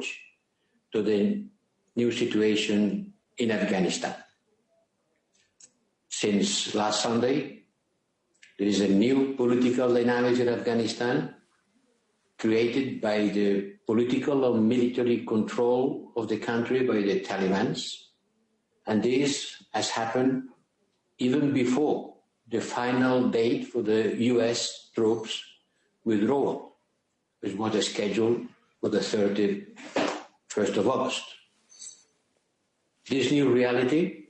approach to the new situation in Afghanistan. Since last Sunday, there is a new political dynamic in Afghanistan created by the political or military control of the country by the Taliban. And this has happened even before the final date for the US troops withdrawal, which was scheduled for the 31st of August. This new reality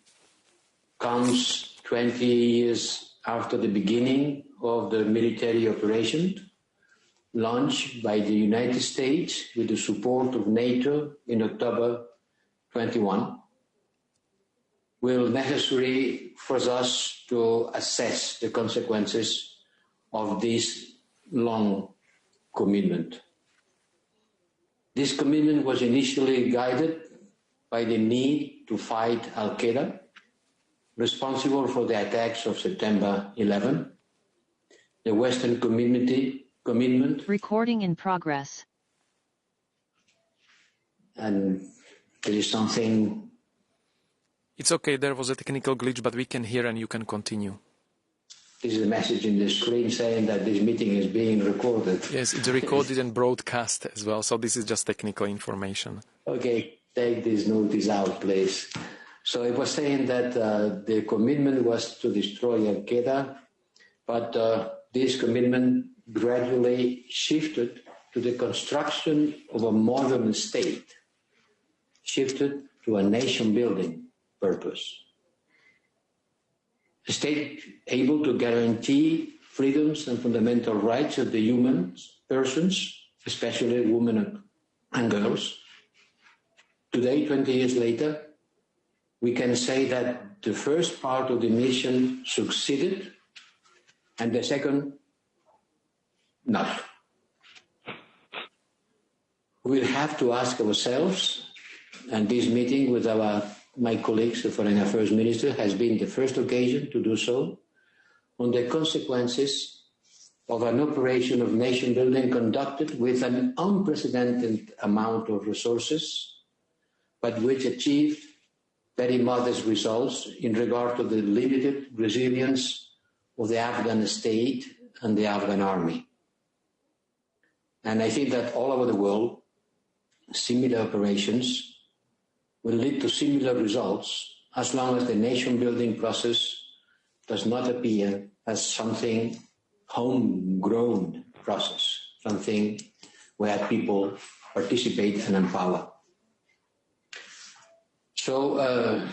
comes 20 years after the beginning of the military operation launched by the United States with the support of NATO in October 21, will necessary for us to assess the consequences of this long commitment. This commitment was initially guided by the need to fight Al-Qaeda, responsible for the attacks of September 11, the Western commitment. Recording in progress. And there is something. It's okay, there was a technical glitch, but we can hear and you can continue. This is a message in the screen saying that this meeting is being recorded. Yes, it's recorded and broadcast as well, so this is just technical information. Okay, take this notice out, please. So it was saying that the commitment was to destroy Al-Qaeda, but this commitment gradually shifted to the construction of a modern state, shifted to a nation-building purpose. A state able to guarantee freedoms and fundamental rights of the human persons, especially women and girls. Today, 20 years later, we can say that the first part of the mission succeeded and the second, not. We'll have to ask ourselves, and this meeting with my colleagues, the Foreign Affairs Minister, has been the first occasion to do so, on the consequences of an operation of nation building conducted with an unprecedented amount of resources, but which achieved very modest results in regard to the limited resilience of the Afghan state and the Afghan army. And I think that all over the world, similar operations will lead to similar results as long as the nation-building process does not appear as something homegrown process, something where people participate and empower. So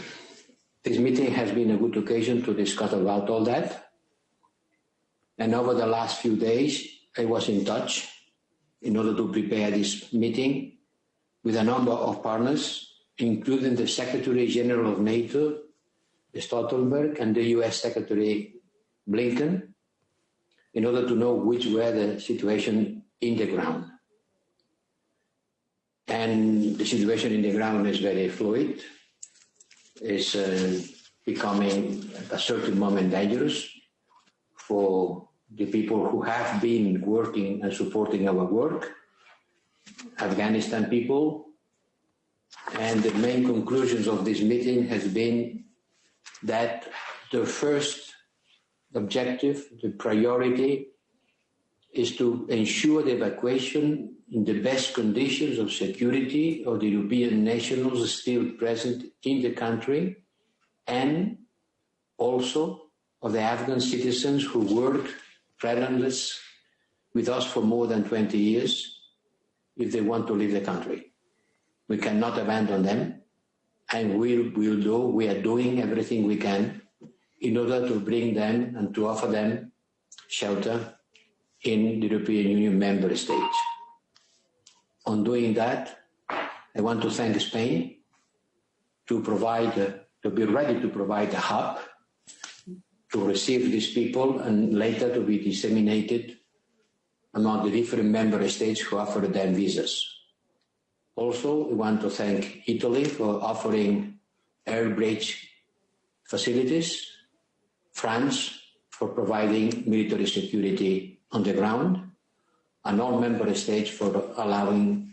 this meeting has been a good occasion to discuss about all that. And over the last few days, I was in touch in order to prepare this meeting with a number of partners, including the Secretary General of NATO, Stoltenberg, and the US Secretary Blinken, in order to know which were the situation in the ground. And the situation in the ground is very fluid. It's becoming at a certain moment dangerous for the people who have been working and supporting our work, Afghanistan people. And the main conclusions of this meeting has been that the first objective, the priority, is to ensure the evacuation in the best conditions of security of the European nationals still present in the country, and also of the Afghan citizens who worked relentless with us for more than 20 years if they want to leave the country. We cannot abandon them, and we are doing everything we can in order to bring them and to offer them shelter in the European Union member states. On doing that, I want to thank Spain to be ready to provide a hub to receive these people and later to be disseminated among the different member states who offer them visas. Also, we want to thank Italy for offering air bridge facilities, France for providing military security on the ground, and all member states for allowing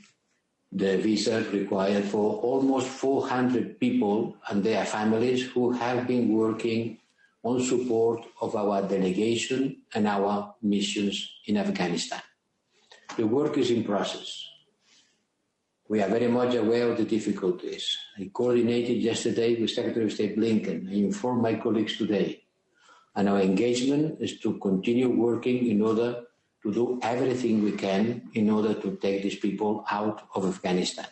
the visa required for almost 400 people and their families who have been working on support of our delegation and our missions in Afghanistan. The work is in process. We are very much aware of the difficulties. I coordinated yesterday with Secretary of State Blinken. I informed my colleagues today. And our engagement is to continue working in order to do everything we can in order to take these people out of Afghanistan.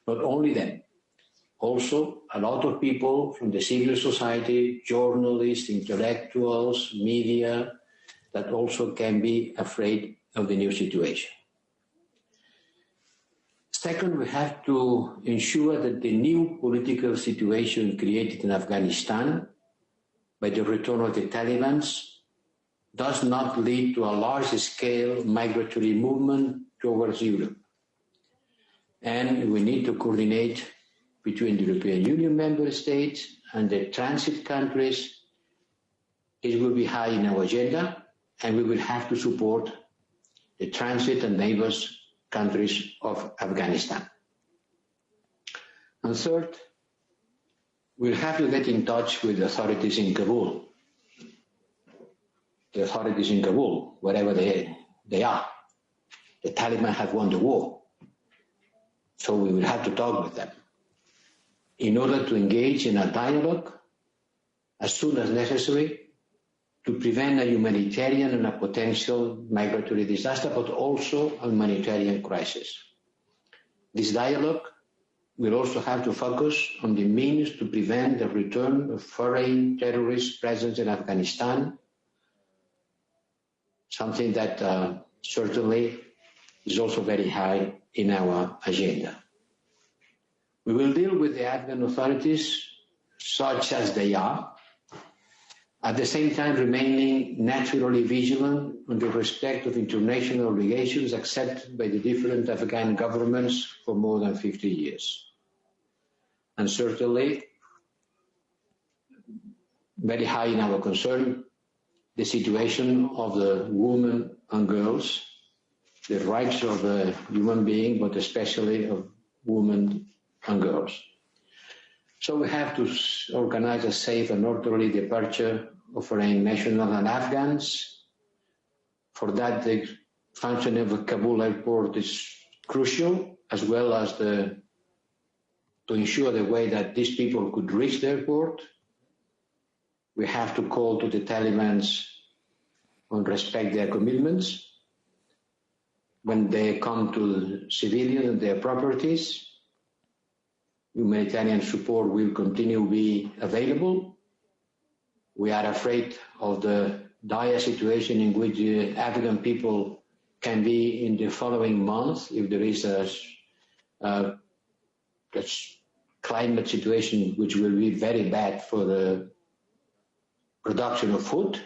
Not only them, also a lot of people from the civil society, journalists, intellectuals, media, that also can be afraid of the new situation. Second, we have to ensure that the new political situation created in Afghanistan by the return of the Taliban does not lead to a large-scale migratory movement towards Europe. And we need to coordinate between the European Union member states and the transit countries. It will be high in our agenda, and we will have to support the transit and neighbors countries of Afghanistan. And third, we'll have to get in touch with the authorities in Kabul. The authorities in Kabul, wherever they are. The Taliban have won the war. So we will have to talk with them in order to engage in a dialogue as soon as necessary to prevent a humanitarian and a potential migratory disaster, but also a humanitarian crisis. This dialogue will also have to focus on the means to prevent the return of foreign terrorist presence in Afghanistan, something that certainly is also very high in our agenda. We will deal with the Afghan authorities such as they are, at the same time remaining naturally vigilant on the respect of international obligations accepted by the different Afghan governments for more than 50 years. And certainly, very high in our concern, the situation of the women and girls, the rights of the human being, but especially of women and girls. So we have to organize a safe and orderly departure of foreign nationals and Afghans. For that, the functioning of the Kabul airport is crucial, as well as to ensure the way that these people could reach the airport. We have to call to the Taliban on respect their commitments when they come to civilians and their properties. Humanitarian support will continue to be available. We are afraid of the dire situation in which the Afghan people can be in the following months if there is a climate situation which will be very bad for the production of food,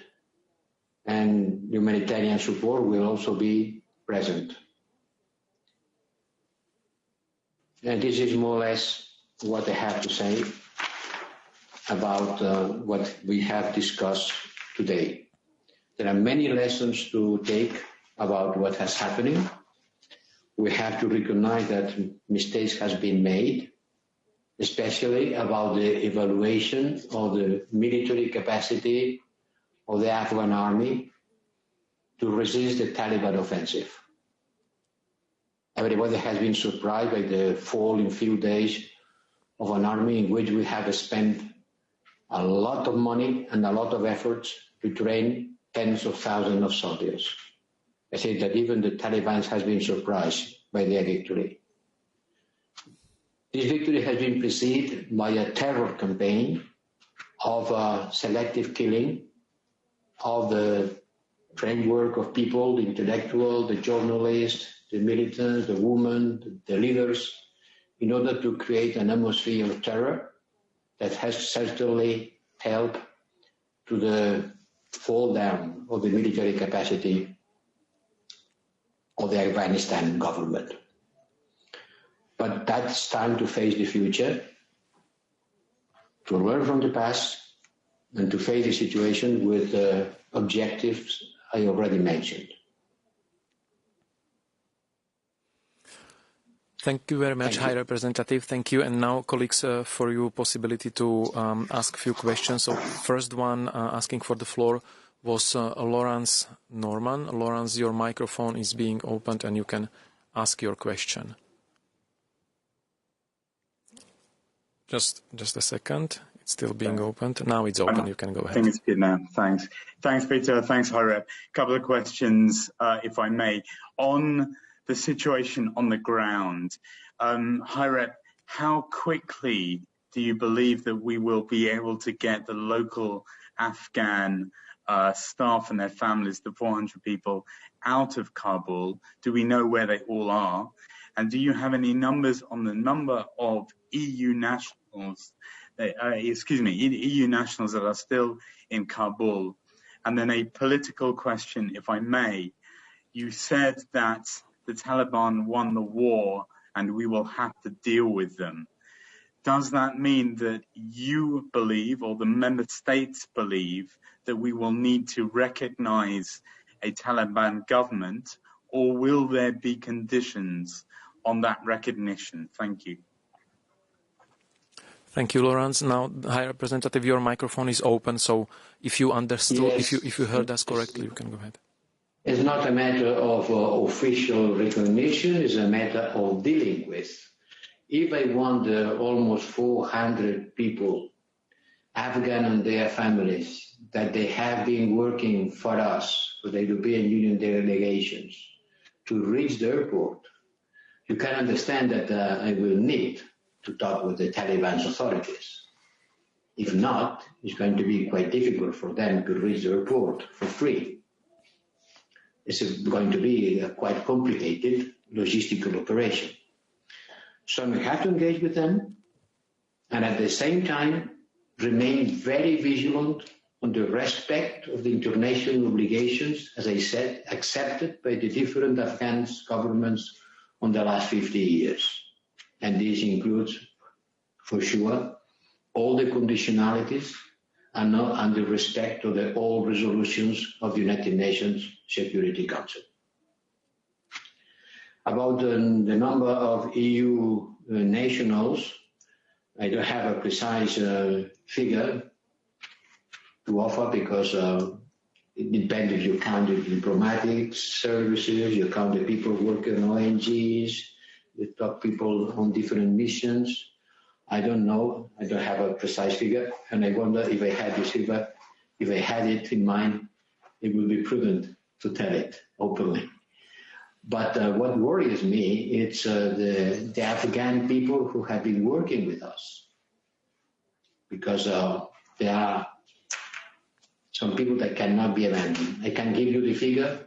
and humanitarian support will also be present. And this is more or less what I have to say about what we have discussed today. There are many lessons to take about what has happened. We have to recognize that mistakes have been made, especially about the evaluation of the military capacity of the Afghan army to resist the Taliban offensive. Everybody has been surprised by the fall in few days of an army in which we have spent a lot of money and a lot of efforts to train tens of thousands of soldiers. I think that even the Taliban has been surprised by their victory. This victory has been preceded by a terror campaign of selective killing of the framework of people, the intellectual, the journalists, the militants, the women, the leaders, in order to create an atmosphere of terror that has certainly helped to the fall down of the military capacity of the Afghanistan government. But that's time to face the future, to learn from the past, and to face the situation with the objectives I already mentioned. Thank you very much, High Representative. Thank you. And now, colleagues, for you, possibility to ask a few questions. So, first one asking for the floor was Laurence Norman. Laurence, your microphone is being opened and you can ask your question. Just a second. It's still being opened. Now it's open. You can go ahead. I think it's good now. Thanks. Thanks, Peter. Thanks, High Rep. Couple of questions, if I may. On the situation on the ground, High Rep, how quickly do you believe that we will be able to get the local Afghan staff and their families, the 400 people, out of Kabul? Do we know where they all are? And do you have any numbers on the number of EU nationals, EU nationals that are still in Kabul? And then a political question, if I may. You said that the Taliban won the war and we will have to deal with them. Does that mean that you believe, or the member states believe, that we will need to recognize a Taliban government, or will there be conditions on that recognition? Thank you. Thank you, Laurence. Now, High Representative, your microphone is open, so if you understood, yes, if you heard us correctly, you can go ahead. It's not a matter of official recognition, it's a matter of dealing with. If I want almost 400 people, Afghan and their families, that they have been working for us, for the European Union delegations, to reach the airport, you can understand that I will need to talk with the Taliban's authorities. If not, it's going to be quite difficult for them to reach the airport for free. It's going to be a quite complicated logistical operation. So we have to engage with them and at the same time remain very vigilant on the respect of the international obligations, as I said, accepted by the different Afghan governments on the last 50 years. And this includes, for sure, all the conditionalities and the respect of all resolutions of the United Nations Security Council. About the number of EU nationals, I don't have a precise figure to offer because it depends if you count the diplomatic services, you count the people working on ONGs, you talk people on different missions. I don't know. I don't have a precise figure, and I wonder if I had this figure, if I had it in mind, it would be prudent to tell it openly. But what worries me, it's the Afghan people who have been working with us, because there are some people that cannot be abandoned. I can give you the figure,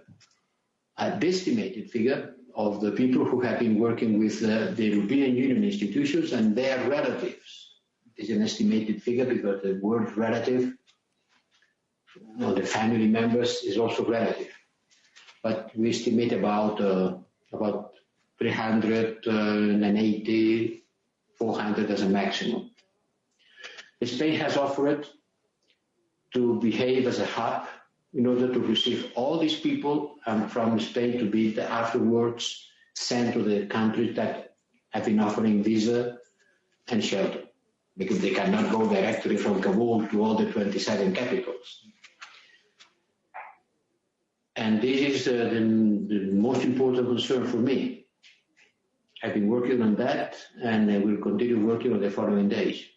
an estimated figure, of the people who have been working with the European Union institutions and their relatives. It's an estimated figure because the word relative, the family members, is also relative. But we estimate about 380, 400 as a maximum. Spain has offered to behave as a hub in order to receive all these people from Spain to be afterwards sent to the countries that have been offering visa and shelter, because they cannot go directly from Kabul to all the 27 capitals. And this is the most important concern for me. I've been working on that, and I will continue working on the following days.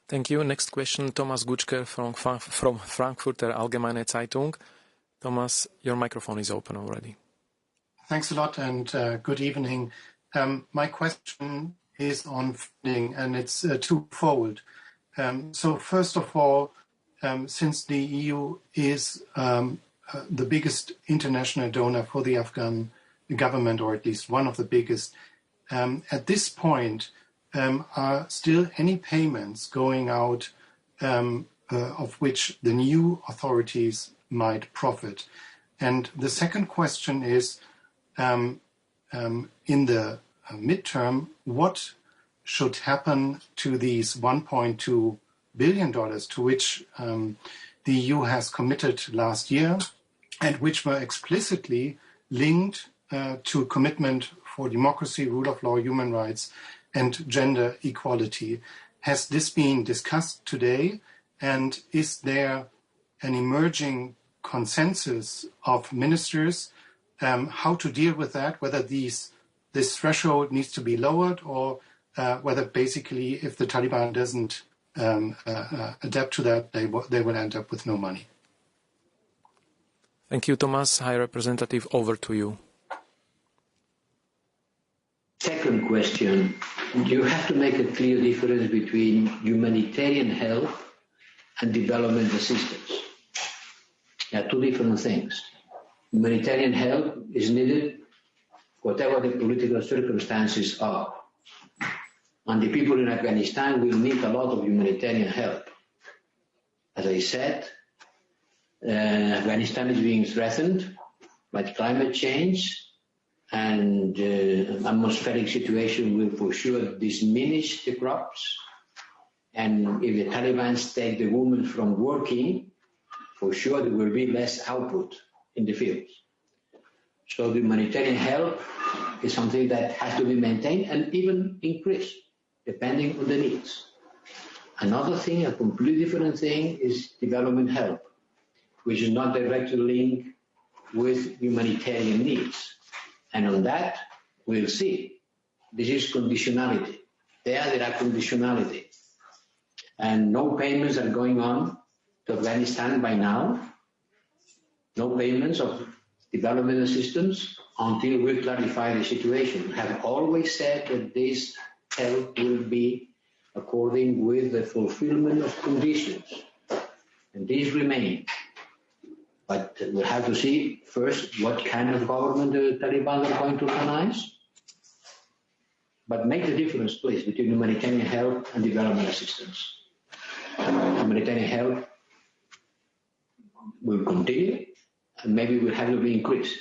Thank you. Next question, Thomas Gutschker from Frankfurter Allgemeine Zeitung. Thomas, your microphone is open already. Thanks a lot, and good evening. My question is on funding, and it's twofold. So first of all, since the EU is the biggest international donor for the Afghan government, or at least one of the biggest, at this point, are still any payments going out of which the new authorities might profit? And the second question is, in the midterm, what should happen to these $1.2 billion to which the EU has committed last year, and which were explicitly linked to commitment for democracy, rule of law, human rights, and gender equality. Has this been discussed today? And is there an emerging consensus of ministers how to deal with that, whether this threshold needs to be lowered, or whether basically if the Taliban doesn't adapt to that, they will end up with no money? Thank you, Thomas. High Representative, over to you. Second question, you have to make a clear difference between humanitarian help and development assistance. They are two different things. Humanitarian help is needed whatever the political circumstances are. And the people in Afghanistan will need a lot of humanitarian help. As I said, Afghanistan is being threatened by climate change, and atmospheric situation will for sure diminish the crops. And if the Taliban take the women from working, for sure there will be less output in the fields. So the humanitarian help is something that has to be maintained and even increased, depending on the needs. Another thing, a completely different thing, is development help, which is not directly linked with humanitarian needs. And on that, we'll see. This is conditionality. There are conditionality. And no payments are going on to Afghanistan by now. No payments of development assistance until we clarify the situation. We have always said that this help will be according with the fulfillment of conditions. And these remain. But we'll have to see first what kind of government the Taliban are going to organize. But make the difference, please, between humanitarian help and development assistance. Humanitarian help will continue, and maybe will have to be increased.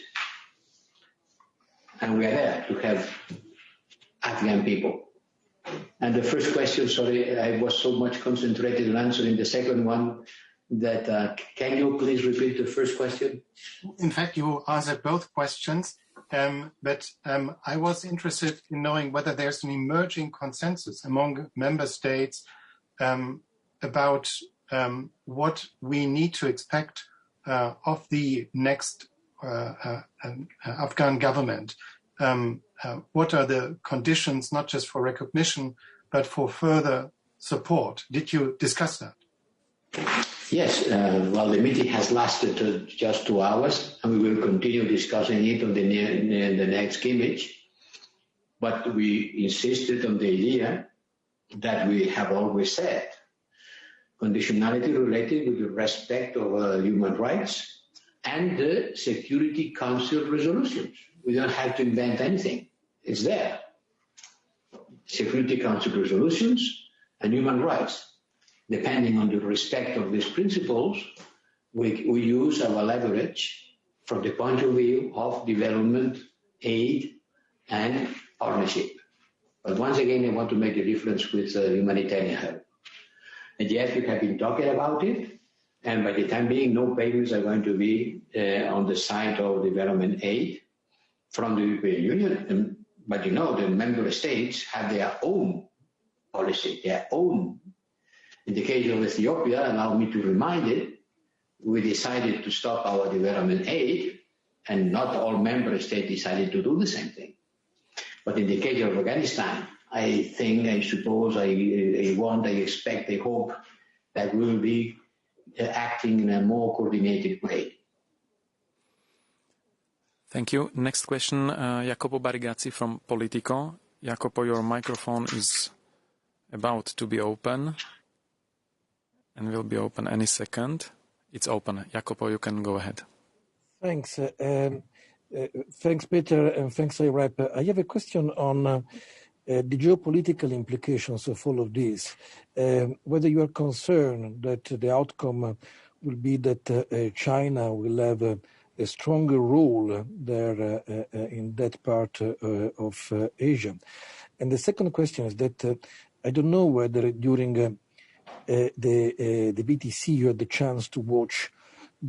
And we are there to have Afghan people. And the first question, sorry, I was so much concentrated on answering the second one that can you please repeat the first question? In fact, you answered both questions, but I was interested in knowing whether there's an emerging consensus among member states about what we need to expect of the next Afghan government. What are the conditions, not just for recognition, but for further support? Did you discuss that? Yes, well, the meeting has lasted just 2 hours, and we will continue discussing it on the next image. But we insisted on the idea that we have always said, conditionality related with the respect of human rights and the Security Council resolutions. We don't have to invent anything. It's there. Security Council resolutions and human rights. Depending on the respect of these principles, we use our leverage from the point of view of development, aid, and partnership. But once again, I want to make a difference with humanitarian help. And yes, we have been talking about it, and by the time being, no payments are going to be on the side of development aid from the European Union. But you know, the member states have their own policy, their own. In the case of Ethiopia, allow me to remind it, we decided to stop our development aid, and not all member states decided to do the same thing. But in the case of Afghanistan, I think, I suppose, I expect, I hope that we will be acting in a more coordinated way. Thank you. Next question, Jacopo Barigazzi from Politico. Jacopo, your microphone is about to be open and will be open any second. It's open. Jacopo, you can go ahead. Thanks. Thanks, Peter, and thanks, IREP. I have a question on the geopolitical implications of all of this. Whether you are concerned that the outcome will be that China will have a stronger role there in that part of Asia. And the second question is that I don't know whether during the BTC you had the chance to watch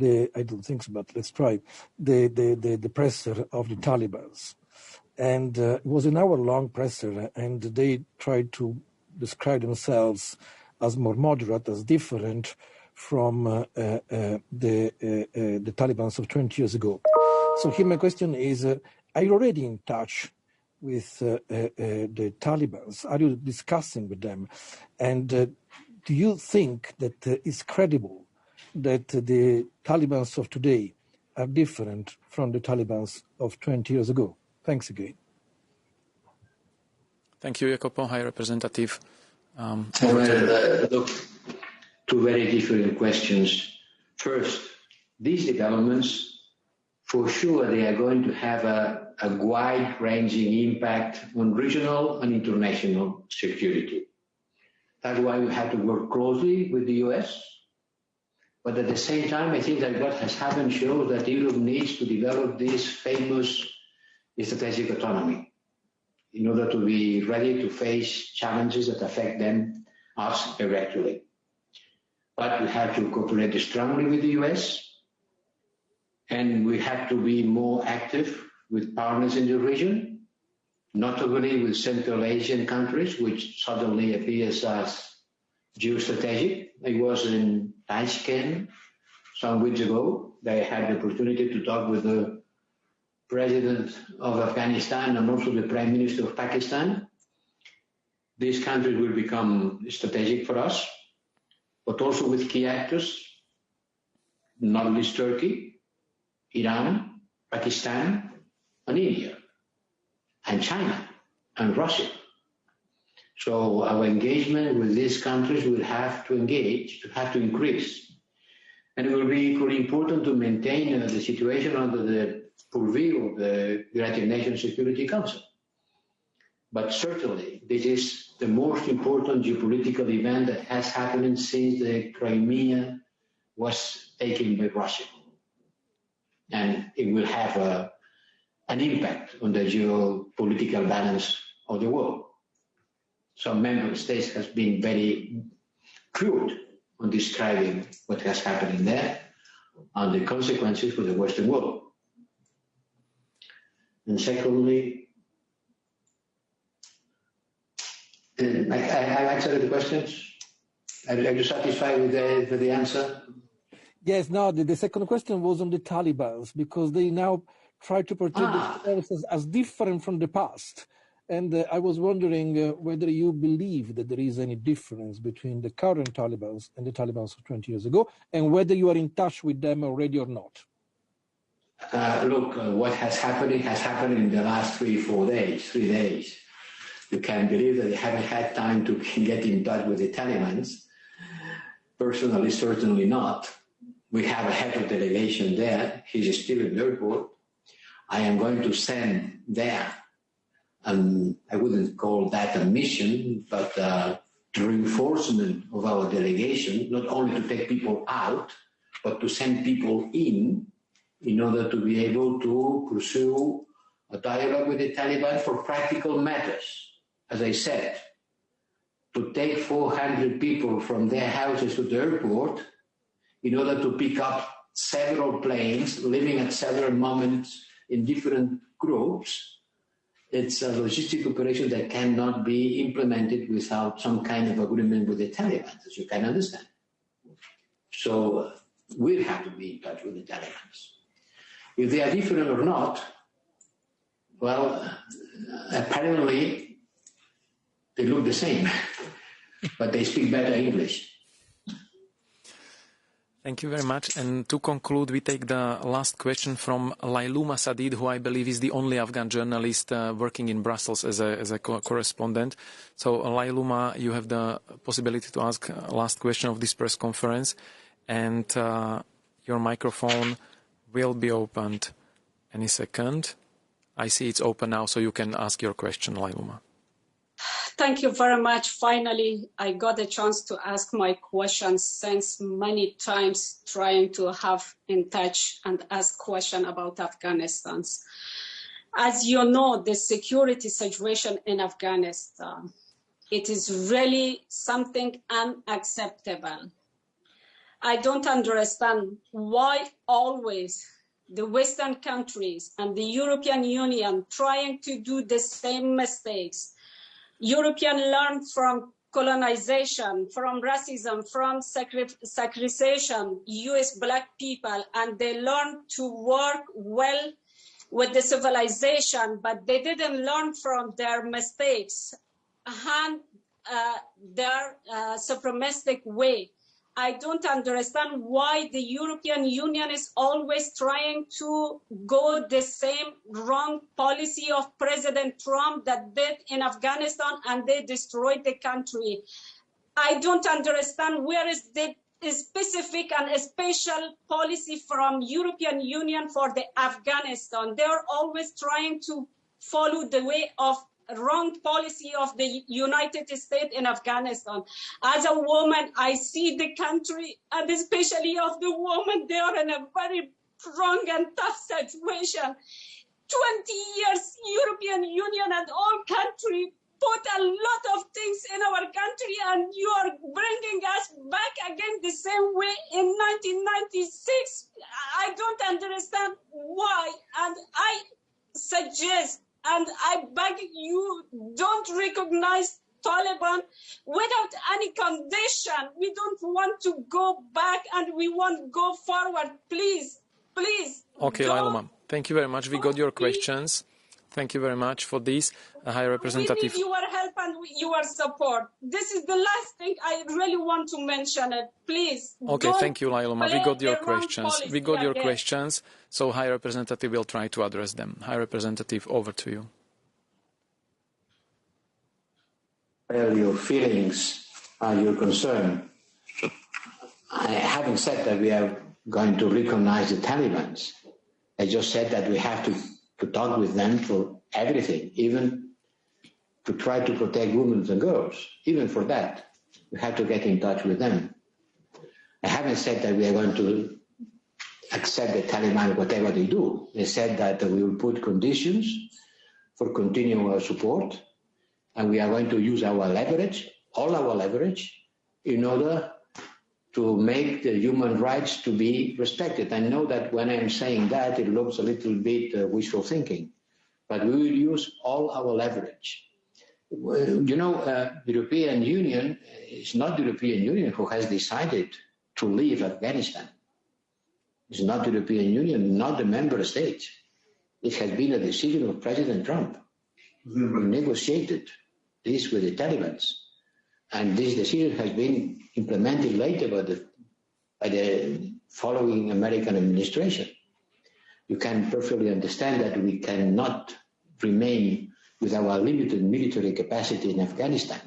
I don't think so, but let's try, the presser of the Taliban. and it was an hour-long presser, and they tried to describe themselves as more moderate, as different from the Taliban of 20 years ago. So here my question is, are you already in touch with the Taliban? Are you discussing with them? And do you think that it's credible that the Taliban of today are different from the Taliban of 20 years ago? Thanks again. Thank you, Jacopo. High Representative. Look, two very different questions. First, these developments, for sure, they are going to have a wide-ranging impact on regional and international security. That's why we have to work closely with the US. But at the same time, I think that what has happened shows that Europe needs to develop this famous strategic autonomy in order to be ready to face challenges that affect us directly. But we have to cooperate strongly with the US, and we have to be more active with partners in the region, notably with Central Asian countries, which suddenly appears as geostrategic. I was in Tashkent some weeks ago. They had the opportunity to talk with the President of Afghanistan and also the Prime Minister of Pakistan. These countries will become strategic for us, but also with key actors, not least Turkey, Iran, Pakistan, and India, and China, and Russia. So our engagement with these countries will have to increase. And it will be equally important to maintain the situation under the purview of the United Nations Security Council. But certainly, this is the most important geopolitical event that has happened since the Crimea was taken by Russia. And it will have an impact on the geopolitical balance of the world. Some member states have been very crude on describing what has happened there and the consequences for the Western world. And secondly, I answered the questions. Are you satisfied with the answer? Yes, no, the second question was on the Taliban, because they now try to portray themselves as different from the past. And I was wondering whether you believe that there is any difference between the current Taliban and the Taliban of 20 years ago, and whether you are in touch with them already or not. Look, what has happened in the last 3 days. You can believe that they haven't had time to get in touch with the Taliban. Personally, certainly not. We have a head of delegation there. He's still in the airport. I am going to send there, I wouldn't call that a mission, but the reinforcement of our delegation, not only to take people out, but to send people in order to be able to pursue a dialogue with the Taliban for practical matters. As I said, to take 400 people from their houses to the airport in order to pick up several planes, living at several moments in different groups, it's a logistic operation that cannot be implemented without some kind of agreement with the Taliban, as you can understand. So we'll have to be in touch with the Taliban. If they are different or not, well, apparently they look the same, but they speak better English. Thank you very much. And to conclude, we take the last question from Lailuma Sadid, who I believe is the only Afghan journalist working in Brussels as a correspondent. So, Lailuma, you have the possibility to ask last question of this press conference, and your microphone will be opened any second. I see it's open now, so you can ask your question, Lailuma. Thank you very much. Finally, I got a chance to ask my questions since many times trying to have in touch and ask questions about Afghanistan. As you know, the security situation in Afghanistan, it is really something unacceptable. I don't understand why always the Western countries and the European Union trying to do the same mistakes. European learned from colonization, from racism, from sacralization, US Black people, and they learned to work well with the civilization, but they didn't learn from their mistakes and their supremacistic way. I don't understand why the European Union is always trying to go the same wrong policy of President Trump that did in Afghanistan, and they destroyed the country. I don't understand where is the specific and special policy from European Union for the Afghanistan. They're always trying to follow the way of wrong policy of the United States in Afghanistan. As a woman, I see the country, and especially of the women, they are in a very wrong and tough situation. 20 years, European Union and all countries put a lot of things in our country, and you are bringing us back again the same way in 1996. I don't understand why, and I suggest and I beg you, don't recognize Taliban without any condition. We don't want to go back and we want to go forward. Please, please. Okay, Lailoma, thank you very much. We got your questions. Thank you very much for this, High Representative. We need your help and your support. This is the last thing I really want to mention it. Please. Okay, thank you, Lailoma. We got your questions. We got your questions, so High Representative will try to address them. High Representative, over to you. Well, your feelings and your concern. Having said that we are going to recognize the Taliban, I just said that we have to talk with them for everything, even to try to protect women and girls. Even for that, we have to get in touch with them. I haven't said that we are going to accept the Taliban, whatever they do. They said that we will put conditions for continuing our support, and we are going to use our leverage, all our leverage, in order to make the human rights to be respected. I know that when I'm saying that, it looks a little bit wishful thinking, but we will use all our leverage. You know, the European Union is not the European Union who has decided to leave Afghanistan. It's not the European Union, not the member states. It has been a decision of President Trump. We negotiated this with the Taliban. And this decision has been implemented later by the following American administration. You can perfectly understand that we cannot remain with our limited military capacity in Afghanistan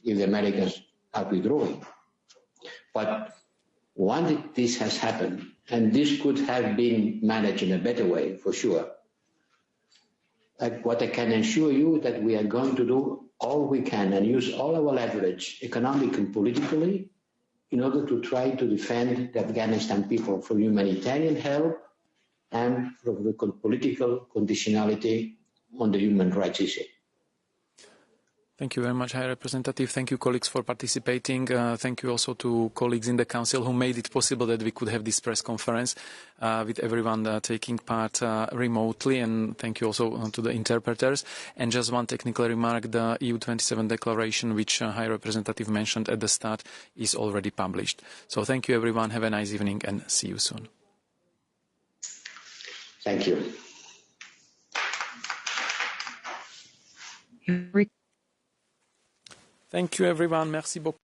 if the Americans are withdrawing. But once this has happened, and this could have been managed in a better way, for sure, what I can assure you that we are going to do all we can and use all our leverage, economic and politically, in order to try to defend the Afghanistan people from humanitarian help and from the political conditionality on the human rights issue. Thank you very much, High Representative. Thank you, colleagues, for participating. Thank you also to colleagues in the Council who made it possible that we could have this press conference with everyone taking part remotely. And thank you also to the interpreters. And just one technical remark, the EU27 declaration, which High Representative mentioned at the start, is already published. So thank you, everyone. Have a nice evening and see you soon. Thank you. Thank you, everyone. Merci beaucoup.